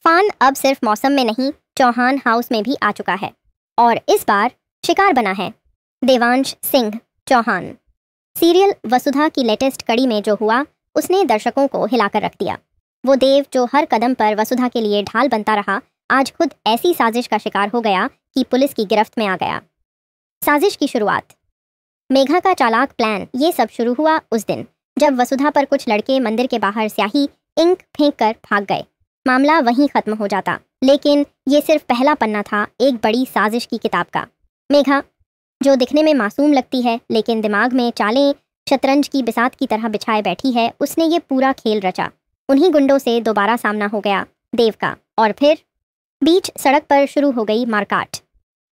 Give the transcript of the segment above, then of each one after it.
तूफान अब सिर्फ मौसम में नहीं, चौहान हाउस में भी आ चुका है और इस बार शिकार बना है देवांश सिंह चौहान। सीरियल वसुधा की लेटेस्ट कड़ी में जो हुआ उसने दर्शकों को हिलाकर रख दिया। वो देव जो हर कदम पर वसुधा के लिए ढाल बनता रहा, आज खुद ऐसी साजिश का शिकार हो गया कि पुलिस की गिरफ्त में आ गया। साजिश की शुरुआत। मेघा का चालाक प्लान ये सब शुरू हुआ उस दिन जब वसुधा पर कुछ लड़के मंदिर के बाहर स्याही इंक फेंक कर भाग गए। मामला वहीं खत्म हो जाता, लेकिन ये सिर्फ पहला पन्ना था एक बड़ी साजिश की किताब का। मेघा जो दिखने में मासूम लगती है लेकिन दिमाग में चालें शतरंज की बिसात की तरह बिछाए बैठी है, उसने ये पूरा खेल रचा। उन्हीं गुंडों से दोबारा सामना हो गया देव का और फिर बीच सड़क पर शुरू हो गई मारकाट।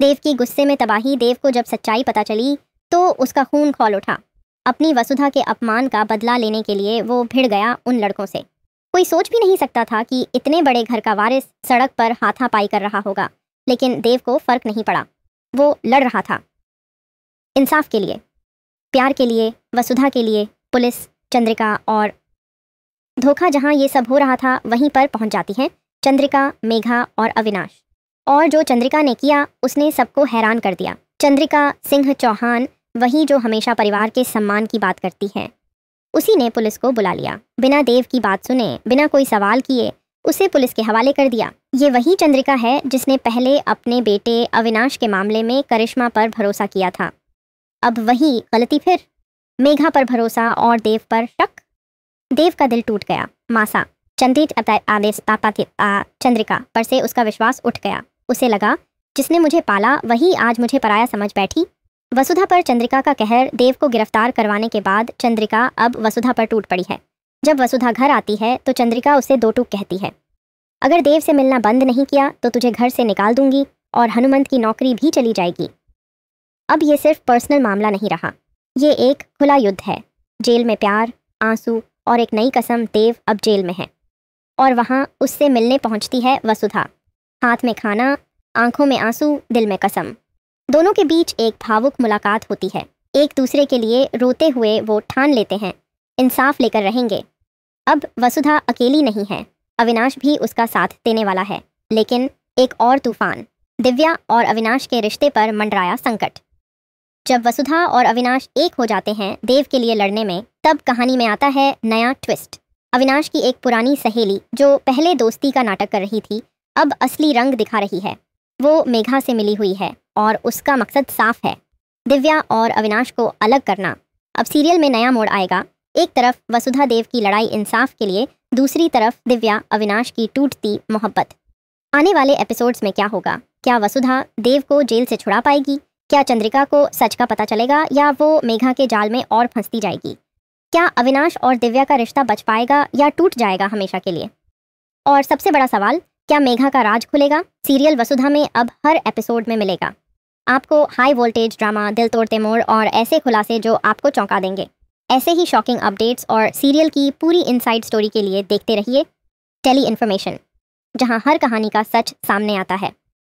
देव की गुस्से में तबाही। देव को जब सच्चाई पता चली तो उसका खून खौल उठा। अपनी वसुधा के अपमान का बदला लेने के लिए वो भिड़ गया उन लड़कों से। कोई सोच भी नहीं सकता था कि इतने बड़े घर का वारिस सड़क पर हाथापाई कर रहा होगा, लेकिन देव को फर्क नहीं पड़ा। वो लड़ रहा था इंसाफ के लिए, प्यार के लिए, वसुधा के लिए। पुलिस, चंद्रिका और धोखा। जहां ये सब हो रहा था वहीं पर पहुंच जाती हैं चंद्रिका, मेघा और अविनाश। और जो चंद्रिका ने किया उसने सबको हैरान कर दिया। चंद्रिका सिंह चौहान, वही जो हमेशा परिवार के सम्मान की बात करती है, उसी ने पुलिस को बुला लिया। बिना देव की बात सुने, बिना कोई सवाल किए उसे पुलिस के हवाले कर दिया। ये वही चंद्रिका है जिसने पहले अपने बेटे अविनाश के मामले में करिश्मा पर भरोसा किया था। अब वही गलती फिर। मेघा पर भरोसा और देव पर शक। देव का दिल टूट गया। मासा चंद्रिका पर से उसका विश्वास उठ गया। उसे लगा जिसने मुझे पाला वही आज मुझे पराया समझ बैठी। वसुधा पर चंद्रिका का कहर। देव को गिरफ्तार करवाने के बाद चंद्रिका अब वसुधा पर टूट पड़ी है। जब वसुधा घर आती है तो चंद्रिका उसे दो टूक कहती है, अगर देव से मिलना बंद नहीं किया तो तुझे घर से निकाल दूंगी और हनुमंत की नौकरी भी चली जाएगी। अब ये सिर्फ पर्सनल मामला नहीं रहा, ये एक खुला युद्ध है। जेल में प्यार, आंसू और एक नई कसम। देव अब जेल में है और वहाँ उससे मिलने पहुँचती है वसुधा। हाथ में खाना, आंखों में आंसू, दिल में कसम। दोनों के बीच एक भावुक मुलाकात होती है। एक दूसरे के लिए रोते हुए वो ठान लेते हैं इंसाफ लेकर रहेंगे। अब वसुधा अकेली नहीं है, अविनाश भी उसका साथ देने वाला है। लेकिन एक और तूफान। दिव्या और अविनाश के रिश्ते पर मंडराया संकट। जब वसुधा और अविनाश एक हो जाते हैं देव के लिए लड़ने में, तब कहानी में आता है नया ट्विस्ट। अविनाश की एक पुरानी सहेली जो पहले दोस्ती का नाटक कर रही थी, अब असली रंग दिखा रही है। वो मेघा से मिली हुई है और उसका मकसद साफ है, दिव्या और अविनाश को अलग करना। अब सीरियल में नया मोड़ आएगा। एक तरफ वसुधा देव की लड़ाई इंसाफ के लिए, दूसरी तरफ दिव्या अविनाश की टूटती मोहब्बत। आने वाले एपिसोड्स में क्या होगा? क्या वसुधा देव को जेल से छुड़ा पाएगी? क्या चंद्रिका को सच का पता चलेगा या वो मेघा के जाल में और फंसती जाएगी? क्या अविनाश और दिव्या का रिश्ता बच पाएगा या टूट जाएगा हमेशा के लिए? और सबसे बड़ा सवाल, क्या मेघा का राज खुलेगा? सीरियल वसुधा में अब हर एपिसोड में मिलेगा आपको हाई वोल्टेज ड्रामा, दिल तोड़ते मोड़ और ऐसे खुलासे जो आपको चौंका देंगे। ऐसे ही शॉकिंग अपडेट्स और सीरियल की पूरी इनसाइड स्टोरी के लिए देखते रहिए टेली इन्फॉर्मेशन, जहां हर कहानी का सच सामने आता है।